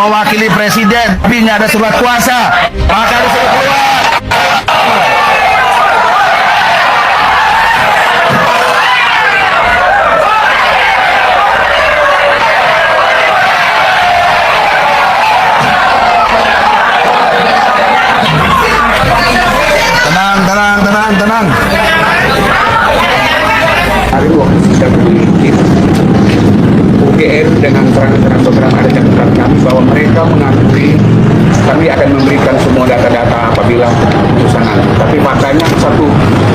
mewakili presiden, tapi nggak ada surat kuasa, maka disuruh keluar. Tenang. Hari waktu sidang di UGM dengan terang-terang beberapa ada catatan kami bahwa mereka mengakui kami akan memberikan semua data-data apabila keputusan nanti. Tapi faktanya satu,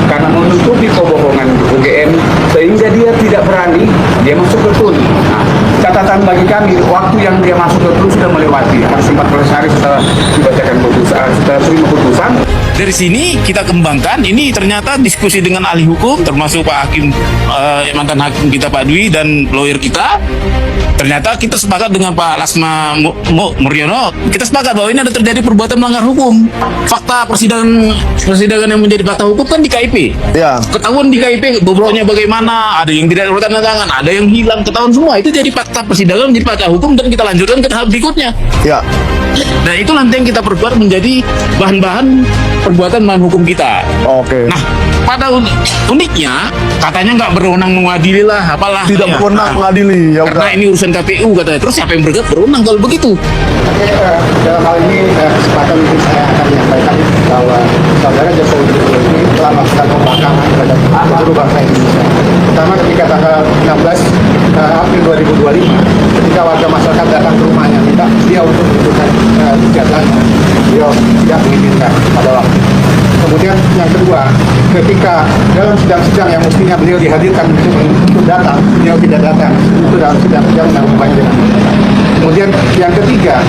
karena menutupi kebohongan UGM sehingga dia tidak berani, dia masuk ke TUN. Nah, catatan bagi kami, waktu yang dia masuk ke TUN sudah melewati, harus 14 hari setelah dibacakan putusan, setelah terima putusan. Dari sini kita kembangkan, ini ternyata diskusi dengan ahli hukum, termasuk Pak Hakim, mantan hakim kita Pak Dwi dan lawyer kita. Ternyata kita sepakat dengan Pak Lasma Muryono, kita sepakat bahwa ini ada terjadi perbuatan melanggar hukum. Fakta persidangan yang menjadi fakta hukum kan di KIP. Ya. Ketahuan di KIP bobroknya bagaimana, ada yang tidak bertanda tangan, ada yang hilang, ketahuan semua. Itu jadi fakta persidangan, jadi fakta hukum, dan kita lanjutkan ke tahap berikutnya. Ya. Dan itu nanti yang kita perbuat menjadi bahan-bahan perbuatan melawan hukum kita. Oke. Nah, pada uniknya katanya nggak berwenang mengadili lah, apalah. Tidak Ya. berwenang mengadili, ya Karena udah. ini urusan KPU katanya. Terus siapa yang berwenang kalau begitu? Oke, dalam hal ini kesempatan mungkin saya akan menyampaikan bahwa saudara Jokowi Dodo ini telah melakukan pembangkangan terhadap seluruh bangsa Indonesia. Pertama ketika tanggal 16 April 2025, ketika warga masyarakat datang ke rumahnya minta dia untuk menentukan kegiatannya, beliau tidak mengizinkan pada waktu. Kemudian yang kedua, ketika dalam sidang-sidang yang mestinya beliau dihadirkan untuk datang, beliau tidak datang. Itu dalam sidang-sidang undang-undang dengan Kemudian yang ketiga,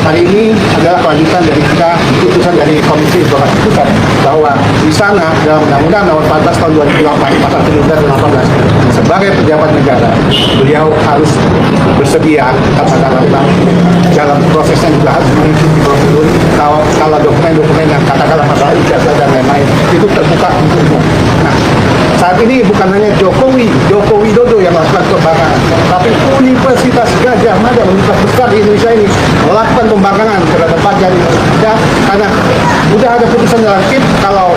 hari ini adalah kelanjutan dari kita putusan dari Komisi Informasi Pusat bahwa di sana dalam Undang-Undang Nomor 14 Tahun 2008 Pasal 17 dan 18 sebagai pejabat negara beliau harus bersedia katakanlah dalam prosesnya juga harus mengikuti prosedur kalau dokumen-dokumen yang katakanlah masalah ijazah dan lain-lain itu terbuka untuk umum. Nah, saat ini bukan hanya Jokowi Dodo yang melakukan pembangkangan, tapi Universitas Gadjah Mada, universitas besar di Indonesia ini melakukan pembangkangan terhadap pajak ya, karena sudah ada putusan dalam KIP kalau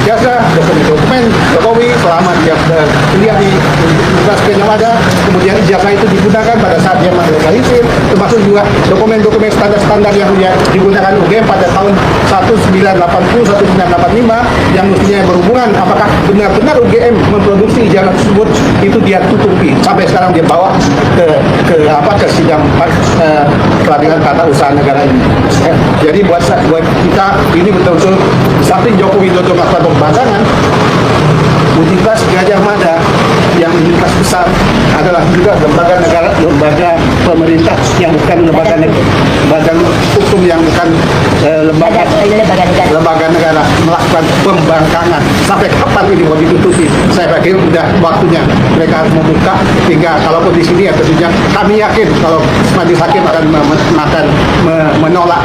jasa dokumen Jokowi selama dia kuliah di Universitas Gadjah Mada, kemudian ijazah itu digunakan pada saat dia legalisir, termasuk juga dokumen-dokumen standar-standar yang digunakan UGM pada tahun 1980, 1985 yang mestinya berhubungan apakah benar-benar UGM memproduksi ijazah tersebut, itu dia tutupi sampai sekarang dia bawa ke sidang peradilan tata usaha negara ini. Jadi buat kita ini betul-betul samping Jokowi Dodo melakukan pembangkangan, Universitas Gadjah Mada yang universitas besar adalah juga lembaga negara, lembaga pemerintah yang bukan lembaga hukum, yang bukan lembaga negara melakukan pembangkangan. Sampai kapan ini mau ditutupi? Saya pikir sudah waktunya mereka harus membuka, hingga kalaupun di sini ya tentunya kami yakin kalau majelis hakim akan menolak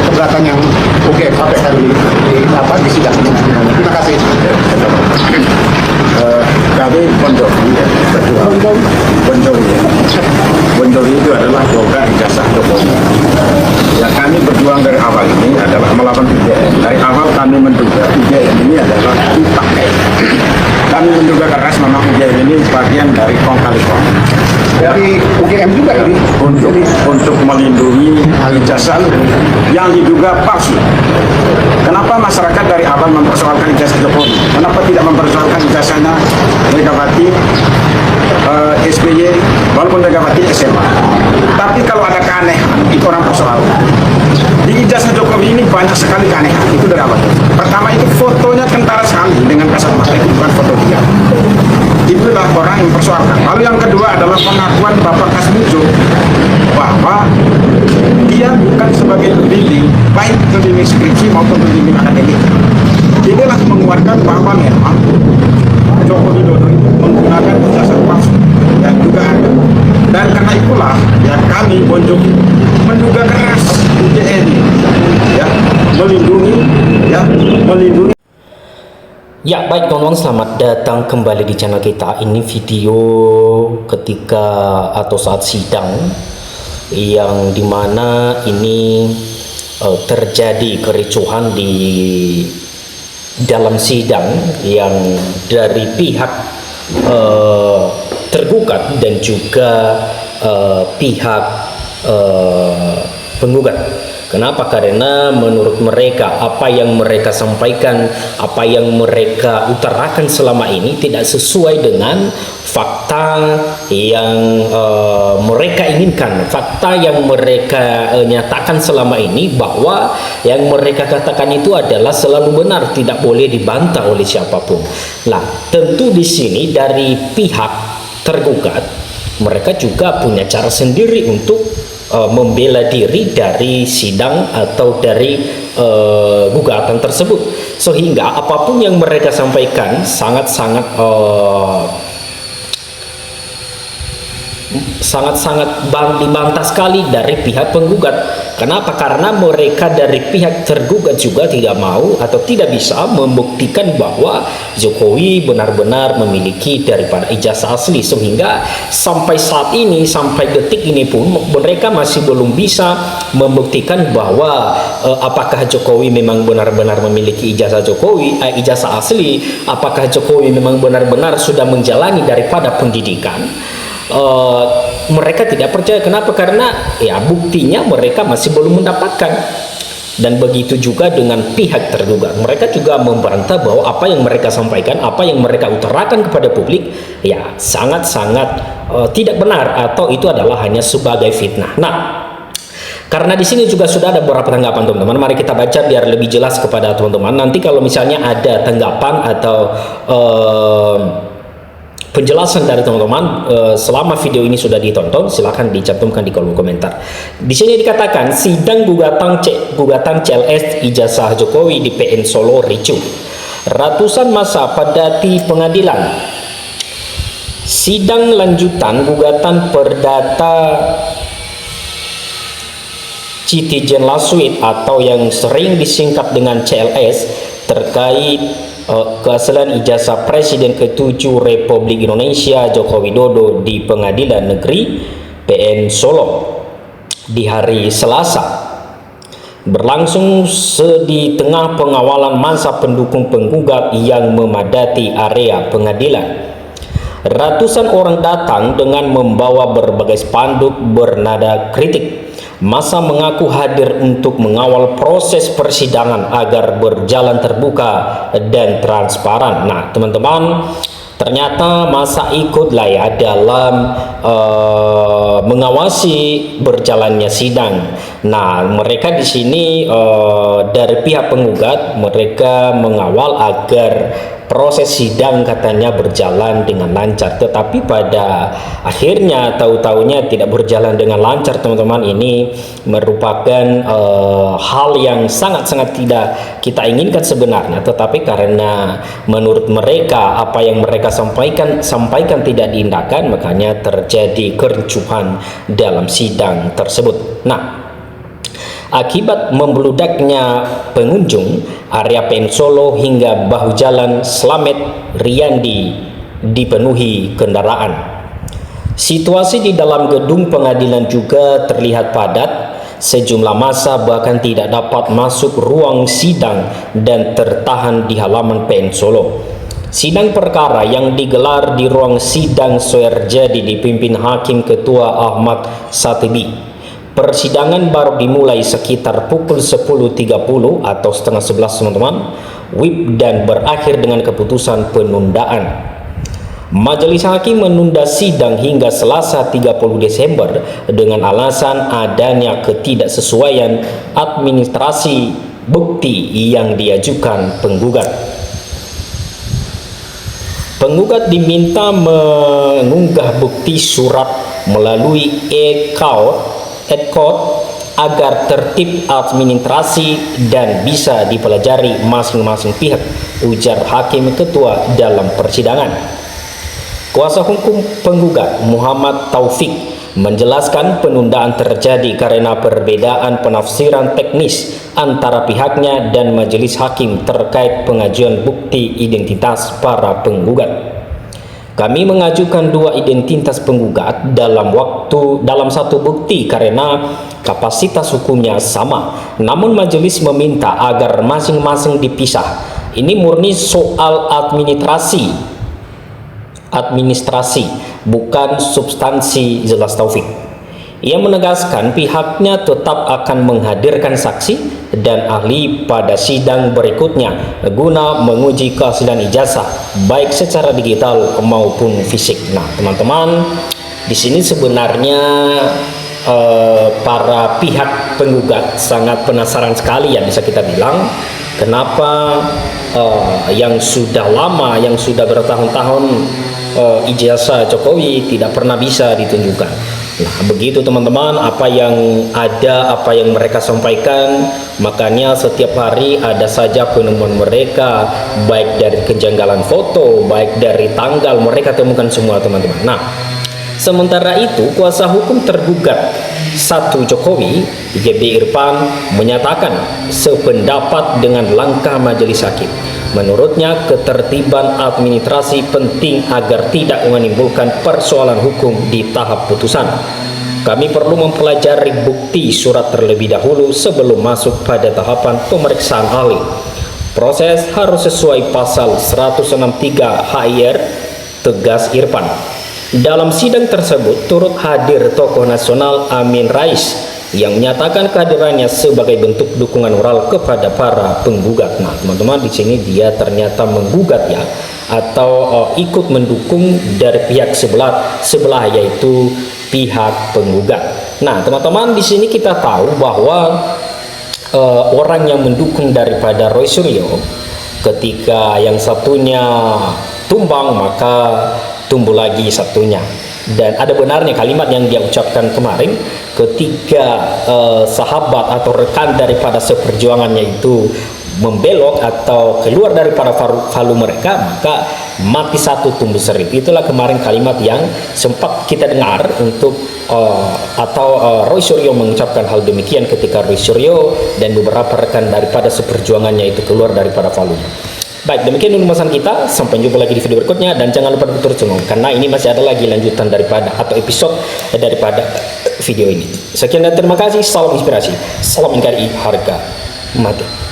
keberatan yang sampai hari ini di sidang. Terima kasih. Kami Bonjol itu adalah program ijazah Jokowi. Ya, kami berjuang dari awal ini adalah melawan UGM. Dari awal kami menduga UGM ini adalah dipakai. Kami menduga keras memang UGM ini bagian dari kong kali kong. Dari UGM juga ini untuk melindungi ijazah yang diduga palsu. Kenapa masyarakat dari awal mempersoalkan ijazah Jokowi? Kenapa tidak mempersoalkan ijazahnya Megawati, SBY, walaupun Megawati SMA? Tapi kalau ada keanehan, itu orang persoalkan. Di ijazah Jokowi ini banyak sekali keanehan. Itu dari awal. Pertama itu fotonya kentara sekali dengan kasat mata, itu bukan foto dia. Itulah orang yang mempersoalkan. Lalu yang kedua adalah pengakuan Bapak Kasmujo bahwa dia bukan sebagai pembimbing, baik pembimbing skripsi maupun pembimbing akademik. Inilah menguatkan bahwa memang Joko Widodo itu menggunakan ijazah palsu dan juga ada. Dan karena itulah ya kami Bonjoki menduga keras UGM ya melindungi. Ya, baik kawan-kawan, selamat datang kembali di channel kita. Ini video ketika atau saat sidang yang dimana ini terjadi kericuhan di dalam sidang yang dari pihak tergugat dan juga pihak penggugat. Kenapa? Karena menurut mereka apa yang mereka sampaikan, apa yang mereka utarakan selama ini tidak sesuai dengan fakta yang mereka inginkan, fakta yang mereka nyatakan selama ini, bahwa yang mereka katakan itu adalah selalu benar, tidak boleh dibantah oleh siapapun. Nah, tentu di sini dari pihak tergugat mereka juga punya cara sendiri untuk membela diri dari sidang atau dari gugatan tersebut, sehingga apapun yang mereka sampaikan sangat-sangat dibantah sekali dari pihak penggugat. Kenapa? Karena mereka dari pihak tergugat juga tidak mau atau tidak bisa membuktikan bahwa Jokowi benar-benar memiliki daripada ijazah asli, sehingga sampai saat ini, sampai detik ini pun mereka masih belum bisa membuktikan bahwa apakah Jokowi memang benar-benar memiliki ijazah ijazah asli, apakah Jokowi memang benar-benar sudah menjalani daripada pendidikan. Mereka tidak percaya. Kenapa? Karena ya buktinya mereka masih belum mendapatkan. Dan begitu juga dengan pihak tergugat, mereka juga membantah bahwa apa yang mereka sampaikan, apa yang mereka utarakan kepada publik ya sangat-sangat tidak benar, atau itu adalah hanya sebagai fitnah. Nah, karena di sini juga sudah ada beberapa tanggapan teman-teman, mari kita baca biar lebih jelas kepada teman-teman. Nanti kalau misalnya ada tanggapan atau penjelasan dari teman-teman selama video ini sudah ditonton, silahkan dicantumkan di kolom komentar. Di sini dikatakan sidang gugatan CLS ijazah Jokowi di PN Solo ricuh. Ratusan massa padati pengadilan. Sidang lanjutan gugatan perdata Citizen Lasuit atau yang sering disingkat dengan CLS terkait keaslian ijazah Presiden ke-7 Republik Indonesia Joko Widodo di Pengadilan Negeri PN Solo di hari Selasa berlangsung di tengah pengawalan massa pendukung penggugat yang memadati area pengadilan. Ratusan orang datang dengan membawa berbagai spanduk bernada kritik. Massa mengaku hadir untuk mengawal proses persidangan agar berjalan terbuka dan transparan. Nah, teman-teman, ternyata massa ikutlah ya dalam mengawasi berjalannya sidang. Nah, mereka di sini dari pihak penggugat, mereka mengawal agar proses sidang katanya berjalan dengan lancar, tetapi pada akhirnya tahu-taunya tidak berjalan dengan lancar, teman-teman. Ini merupakan hal yang sangat-sangat tidak kita inginkan sebenarnya, tetapi karena menurut mereka apa yang mereka sampaikan tidak diindahkan, makanya terjadi kericuhan dalam sidang tersebut. Nah, akibat membludaknya pengunjung, area PN Solo hingga bahu jalan Slamet Riyandi dipenuhi kendaraan. Situasi di dalam gedung pengadilan juga terlihat padat. Sejumlah massa bahkan tidak dapat masuk ruang sidang dan tertahan di halaman PN Solo. Sidang perkara yang digelar di ruang sidang Soerjadi dipimpin Hakim Ketua Ahmad Satibi. Persidangan baru dimulai sekitar pukul 10.30 atau setengah 11, teman-teman, WIB, dan berakhir dengan keputusan penundaan. Majelis Hakim menunda sidang hingga Selasa 30 Desember dengan alasan adanya ketidaksesuaian administrasi bukti yang diajukan penggugat. Penggugat diminta mengunggah bukti surat melalui e-court agar tertib administrasi dan bisa dipelajari masing-masing pihak, ujar Hakim Ketua dalam persidangan. Kuasa hukum penggugat Muhammad Taufik menjelaskan penundaan terjadi karena perbedaan penafsiran teknis antara pihaknya dan majelis hakim terkait pengajuan bukti identitas para penggugat. Kami mengajukan dua identitas penggugat dalam satu bukti karena kapasitas hukumnya sama. Namun majelis meminta agar masing-masing dipisah. Ini murni soal administrasi, bukan substansi, jelas Taufik. Ia menegaskan pihaknya tetap akan menghadirkan saksi dan ahli pada sidang berikutnya guna menguji keaslian ijazah baik secara digital maupun fisik. Nah, teman-teman, di sini sebenarnya para pihak penggugat sangat penasaran sekali, ya bisa kita bilang, kenapa yang sudah lama, yang sudah bertahun-tahun ijazah Jokowi tidak pernah bisa ditunjukkan. Nah, begitu teman-teman, apa yang mereka sampaikan, makanya setiap hari ada saja penemuan mereka, baik dari kejanggalan foto, baik dari tanggal, mereka temukan semua teman-teman. Nah, sementara itu kuasa hukum tergugat 1 Jokowi, GB Irfan, menyatakan sependapat dengan langkah majelis hakim. Menurutnya, ketertiban administrasi penting agar tidak menimbulkan persoalan hukum di tahap putusan. Kami perlu mempelajari bukti surat terlebih dahulu sebelum masuk pada tahapan pemeriksaan ahli. Proses harus sesuai pasal 163 HIR, tegas Irfan. Dalam sidang tersebut turut hadir tokoh nasional Amin Rais yang menyatakan kehadirannya sebagai bentuk dukungan moral kepada para penggugat. Nah, teman-teman, di sini dia ternyata menggugat, ya, atau ikut mendukung dari pihak sebelah yaitu pihak penggugat. Nah, teman-teman, di sini kita tahu bahwa orang yang mendukung daripada Roy Suryo, ketika yang satunya tumbang maka tumbuh lagi satunya. Dan ada benarnya kalimat yang dia ucapkan kemarin ketika sahabat atau rekan daripada seperjuangannya itu membelok atau keluar daripada valu mereka, maka mati satu tumbuh seribu. Itulah kemarin kalimat yang sempat kita dengar untuk Roy Suryo mengucapkan hal demikian ketika Roy Suryo dan beberapa rekan daripada seperjuangannya itu keluar daripada valunya. Baik, demikian dulu pembahasan kita. Sampai jumpa lagi di video berikutnya, dan jangan lupa terus karena ini masih ada lagi lanjutan daripada atau episode daripada video ini. Sekian dan terima kasih. Salam inspirasi. Salam NKRI harga mati.